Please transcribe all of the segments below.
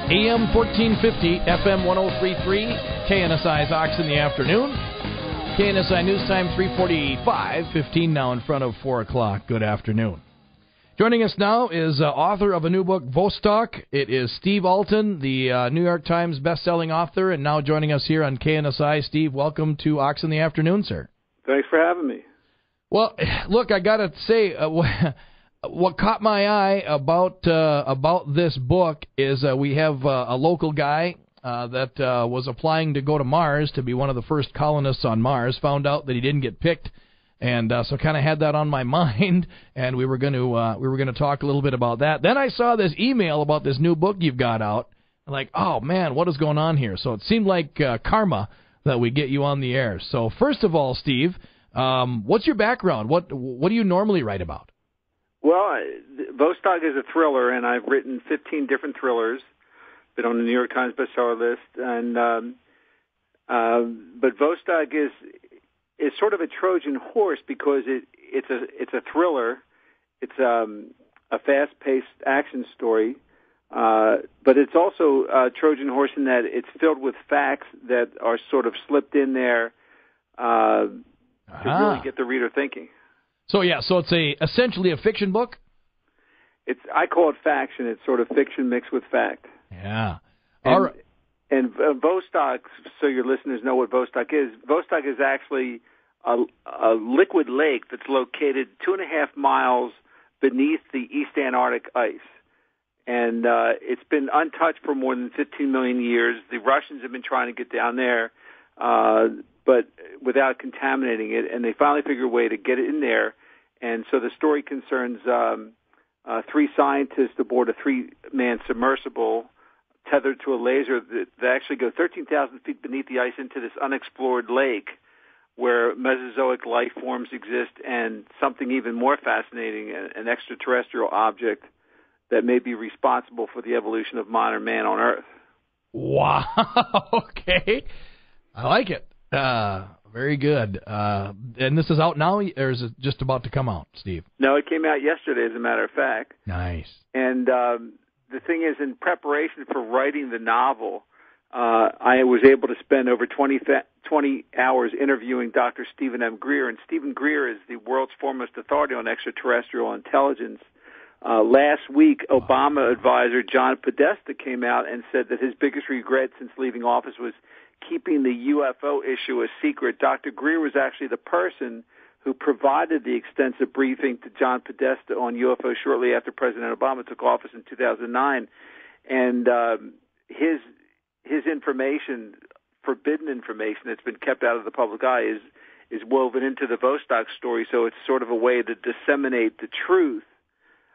AM 1450, FM 1033, KNSI's Ox in the afternoon. KNSI News Time 3:45, 15 now in front of 4 o'clock. Good afternoon. Joining us now is author of a new book, Vostok. It is Steve Alten, the New York Times best-selling author, and now joining us here on KNSI. Steve, welcome to Ox in the afternoon, sir. Thanks for having me. Well, look, I got to say, what caught my eye about this book is we have a local guy that was applying to go to Mars to be one of the first colonists on Mars, found out that he didn't get picked, and so kind of had that on my mind, and we were going to talk a little bit about that. Then I saw this email about this new book you've got out. I'm like, oh man, what is going on here? So it seemed like karma that we get you on the air. So first of all, Steve, what's your background? What do you normally write about? Well, Vostok is a thriller, and I've written 15 different thrillers. Been on the New York Times bestseller list, and but Vostok is sort of a Trojan horse because it's a thriller. It's a fast-paced action story, but it's also a Trojan horse in that it's filled with facts that are sort of slipped in there to really get the reader thinking. So it's essentially a fiction book? I call it faction. It's sort of fiction mixed with fact. Yeah. All right. And Vostok, so your listeners know what Vostok is actually a liquid lake that's located 2.5 miles beneath the East Antarctic ice. And it's been untouched for more than 15 million years. The Russians have been trying to get down there, but without contaminating it, and they finally figured a way to get it in there. And so the story concerns three scientists aboard a 3-man submersible tethered to a laser that actually go 13,000 feet beneath the ice into this unexplored lake where Mesozoic life forms exist, and something even more fascinating, an extraterrestrial object that may be responsible for the evolution of modern man on Earth. Wow. Okay. I like it. Very good. And this is out now, or is it just about to come out, Steve? No, it came out yesterday, as a matter of fact. Nice. And the thing is, in preparation for writing the novel, I was able to spend over 20 hours interviewing Dr. Stephen M. Greer. And Stephen Greer is the world's foremost authority on extraterrestrial intelligence. Last week, Obama advisor John Podesta came out and said that his biggest regret since leaving office was keeping the UFO issue a secret. Dr. Greer was actually the person who provided the extensive briefing to John Podesta on UFO shortly after President Obama took office in 2009. And his information, forbidden information that's been kept out of the public eye, is woven into the Vostok story. So it's sort of a way to disseminate the truth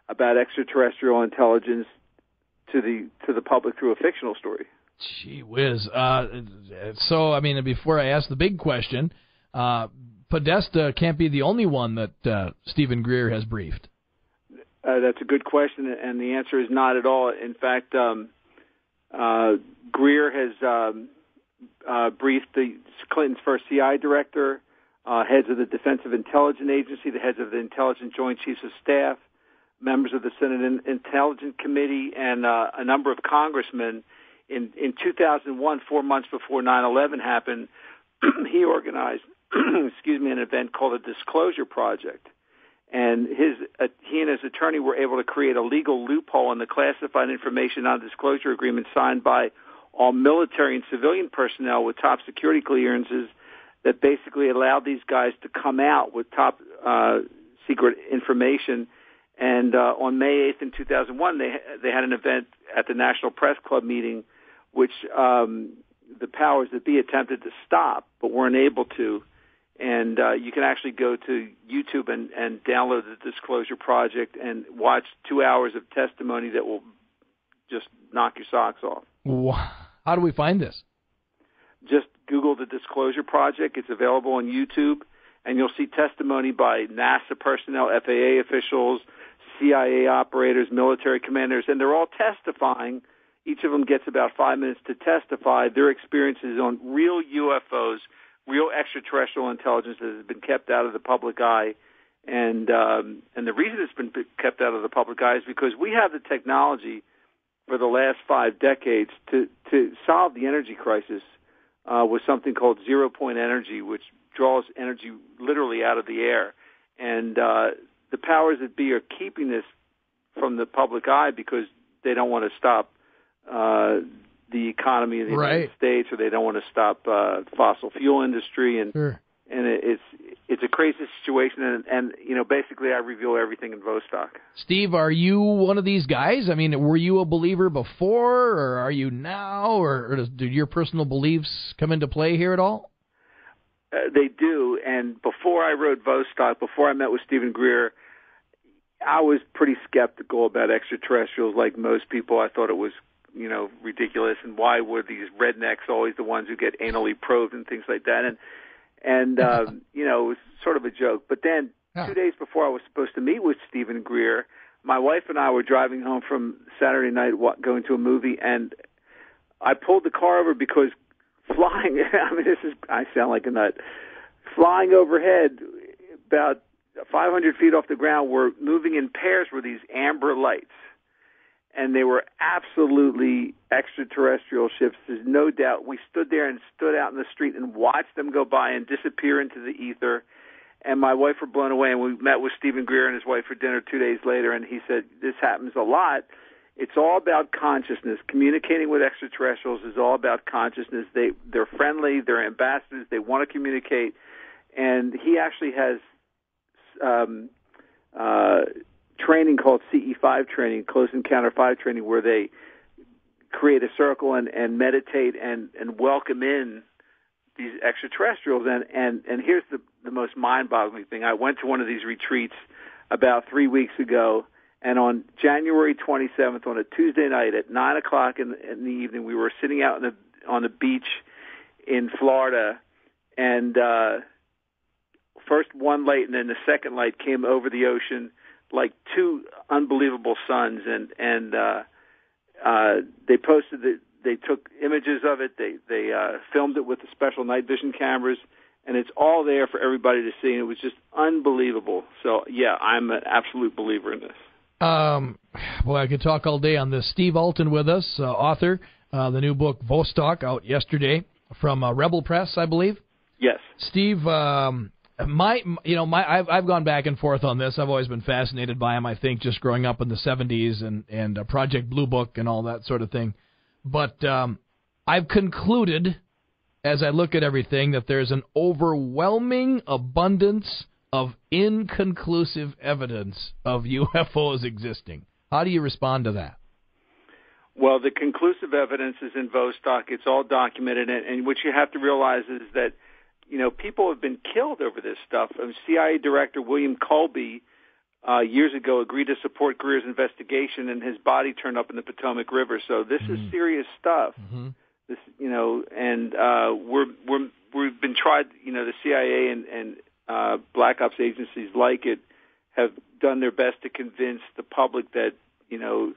about extraterrestrial intelligence to the public through a fictional story. Gee whiz. So, I mean, before I ask the big question, Podesta can't be the only one that Stephen Greer has briefed. That's a good question, and the answer is not at all. In fact, Greer has briefed Clinton's first CI director, heads of the Defensive Intelligence Agency, the heads of the Intelligence Joint Chiefs of Staff, members of the Senate Intelligence Committee, and a number of congressmen. In 2001, 4 months before 9/11 happened, he organized, an event called the Disclosure Project. And he and his attorney were able to create a legal loophole in the classified information non-disclosure agreement signed by all military and civilian personnel with top security clearances that basically allowed these guys to come out with top secret information. And on May 8th in 2001, they had an event at the National Press Club meeting, which the powers that be attempted to stop, but weren't able to. And you can actually go to YouTube and download the Disclosure Project and watch 2 hours of testimony that will just knock your socks off. How do we find this? Just Google the Disclosure Project. It's available on YouTube, and you'll see testimony by NASA personnel, FAA officials, CIA operators, military commanders, and they're all testifying. Each of them gets about 5 minutes to testify their experiences on real UFOs, real extraterrestrial intelligence that has been kept out of the public eye. And the reason it's been kept out of the public eye is because we have the technology for the last 5 decades to solve the energy crisis was something called zero-point energy, which draws energy literally out of the air. And the powers that be are keeping this from the public eye because they don't want to stop the economy of the United States, or they don't want to stop fossil fuel industry, and it's a crazy situation. And you know, basically, I reveal everything in Vostok. Steve, are you one of these guys? I mean, were you a believer before, or are you now, or do your personal beliefs come into play here at all? They do. And before I wrote Vostok, before I met with Stephen Greer, I was pretty skeptical about extraterrestrials. Like most people, I thought it was, you know, ridiculous. And why were these rednecks always the ones who get anally probed and things like that? And you know, it was sort of a joke. But then 2 days before I was supposed to meet with Stephen Greer, my wife and I were driving home from Saturday night going to a movie, and I pulled the car over because flying, I mean, I sound like a nut, flying overhead about 500 feet off the ground were moving in pairs were these amber lights. And they were absolutely extraterrestrial ships. There's no doubt. We stood there and stood out in the street and watched them go by and disappear into the ether. And my wife were blown away. And we met with Stephen Greer and his wife for dinner 2 days later. And he said, this happens a lot. It's all about consciousness. Communicating with extraterrestrials is all about consciousness. They're friendly. They're ambassadors. They want to communicate. And he actually has training called CE5 training, Close Encounter 5 training, where they create a circle and meditate and welcome in these extraterrestrials. And here's the most mind-boggling thing. I went to one of these retreats about 3 weeks ago, and on January 27th, on a Tuesday night at 9 o'clock in the evening, we were sitting out on the beach in Florida, and first one light and then the second light came over the ocean like two unbelievable suns, and they posted it. They took images of it. They filmed it with the special night vision cameras, and it's all there for everybody to see. And it was just unbelievable. So yeah, I'm an absolute believer in this. Boy, I could talk all day on this. Steve Alten with us, author, the new book Vostok out yesterday from Rebel Press, I believe. Yes, Steve. I've gone back and forth on this. I've always been fascinated by him, I think, just growing up in the 70s and Project Blue Book and all that sort of thing. But I've concluded, as I look at everything, that there's an overwhelming abundance of inconclusive evidence of UFOs existing. How do you respond to that? Well, the conclusive evidence is in Vostok. It's all documented, and what you have to realize is that, you know, people have been killed over this stuff. CIA Director William Colby years ago agreed to support Greer's investigation, and his body turned up in the Potomac River. So this is serious stuff. Mm-hmm. This, you know, and we've been tried. You know, the CIA and Black Ops agencies like it have done their best to convince the public that, you know,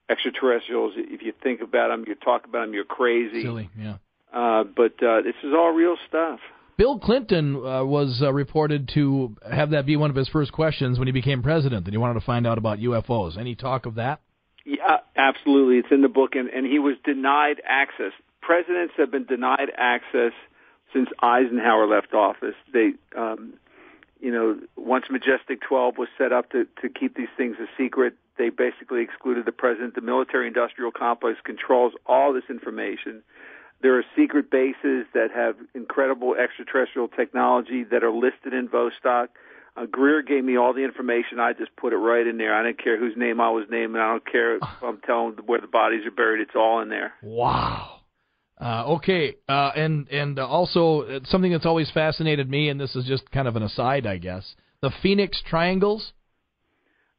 extraterrestrials, if you think about them, you talk about them, you're crazy. Silly, yeah. But this is all real stuff. Bill Clinton was reported to have that be one of his first questions when he became president, that he wanted to find out about UFOs. Any talk of that? Yeah, absolutely. It's in the book, and he was denied access. Presidents have been denied access since Eisenhower left office. They, you know, once Majestic 12 was set up to keep these things a secret, they basically excluded the president. The military-industrial complex controls all this information. There are secret bases that have incredible extraterrestrial technology that are listed in Vostok. Greer gave me all the information. I just put it right in there. I didn't care whose name I was naming. I don't care if I'm telling where the bodies are buried. It's all in there. Wow. Okay. And also something that's always fascinated me, and this is just kind of an aside, I guess, the Phoenix Triangles.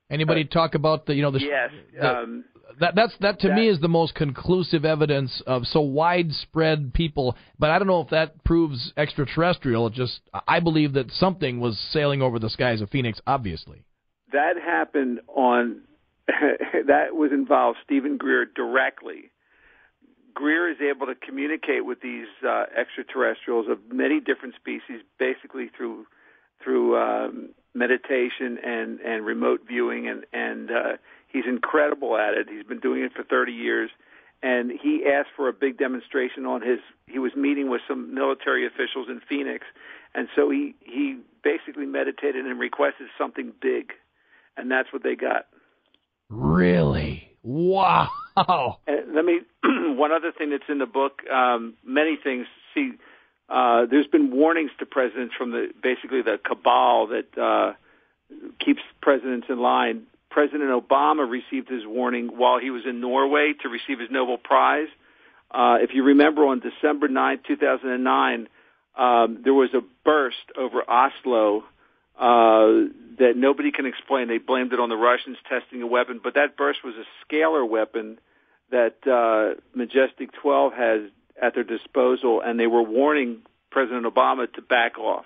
Anybody talk about the, you know, the yes. That to me is the most conclusive evidence of so widespread people, but I don't know if that proves extraterrestrial. It just, I believe that something was sailing over the skies of Phoenix, obviously. That happened that was involved Stephen Greer directly. Greer is able to communicate with these extraterrestrials of many different species, basically through meditation and remote viewing, and he's incredible at it. He's been doing it for 30 years, and he asked for a big demonstration on he was meeting with some military officials in Phoenix, and so he basically meditated and requested something big, and that's what they got. Really? Wow. And one other thing that's in the book, many things. See, there's been warnings to presidents from basically the cabal that keeps presidents in line. President Obama received his warning while he was in Norway to receive his Nobel Prize. If you remember, on December 9, 2009, there was a burst over Oslo that nobody can explain. They blamed it on the Russians testing a weapon, but that burst was a scalar weapon that Majestic 12 has at their disposal, and they were warning President Obama to back off.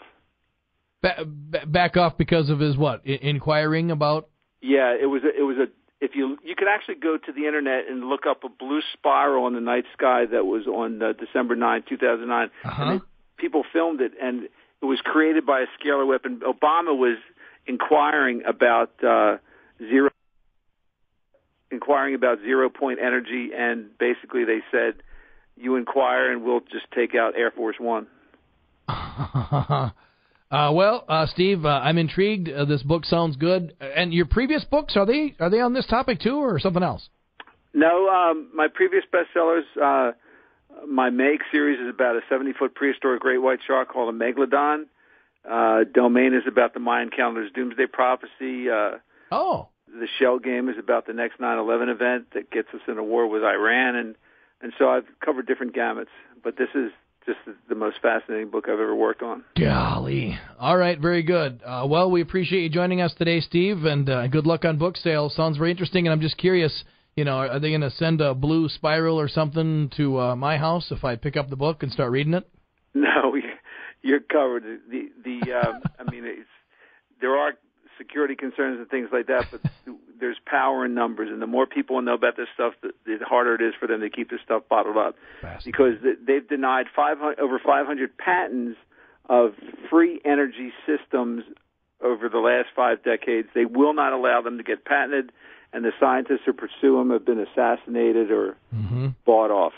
Back off because of his what? Inquiring about? Yeah, it was a. If you could actually go to the internet and look up a blue spiral in the night sky that was on December 9, 2009. And people filmed it, and it was created by a scalar weapon. Obama was inquiring about zero-point energy, and basically they said, "You inquire, and we'll just take out Air Force One." Steve, I'm intrigued. This book sounds good. And your previous books, are they on this topic too, or something else? No, my previous bestsellers, my Meg series is about a 70-foot prehistoric great white shark called a megalodon. Domain is about the Mayan calendar's doomsday prophecy. The Shell Game is about the next 9/11 event that gets us in a war with Iran, and so I've covered different gamuts. But this is just the most fascinating book I've ever worked on. Golly. All right, very good. We appreciate you joining us today, Steve, and good luck on book sales. Sounds very interesting, and I'm just curious, are they going to send a blue spiral or something to my house if I pick up the book and start reading it? No, you're covered. There are security concerns and things like that, but there's power in numbers, and the more people know about this stuff, the harder it is for them to keep this stuff bottled up. Because they've denied over 500 patents of free energy systems over the last 5 decades. They will not allow them to get patented, and the scientists who pursue them have been assassinated or bought off.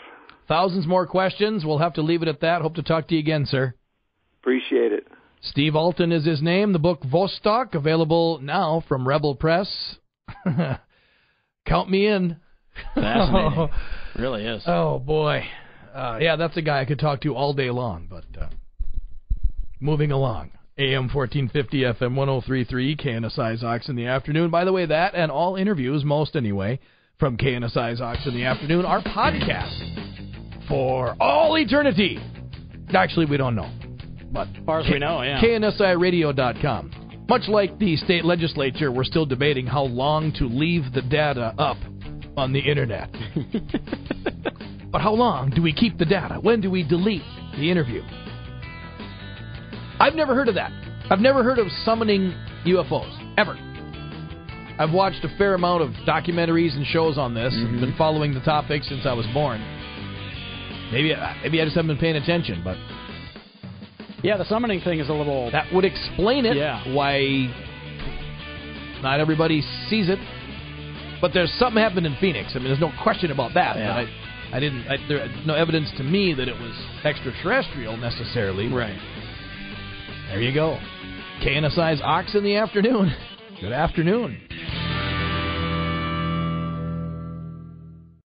Thousands more questions. We'll have to leave it at that. Hope to talk to you again, sir. Appreciate it. Steve Alten is his name. The book Vostok, available now from Rebel Press. Count me in. Fascinating. Really is. Oh, boy. That's a guy I could talk to all day long, but moving along. AM 1450, FM 103.3, KNSI's Ox in the Afternoon. By the way, that and all interviews, most anyway, from KNSI's Ox in the Afternoon are podcast for all eternity. Actually, we don't know. But as far as we know, yeah. KNSIRadio.com. Much like the state legislature, we're still debating how long to leave the data up on the Internet. But how long do we keep the data? When do we delete the interview? I've never heard of that. I've never heard of summoning UFOs, ever. I've watched a fair amount of documentaries and shows on this and been following the topic since I was born. Maybe I just haven't been paying attention, but... Yeah, the summoning thing is a little... That would explain it, why not everybody sees it. But there's something happened in Phoenix. I mean, there's no question about that. Yeah. But there's no evidence to me that it was extraterrestrial necessarily. Right. There you go. KNSI's Ox in the Afternoon. Good afternoon.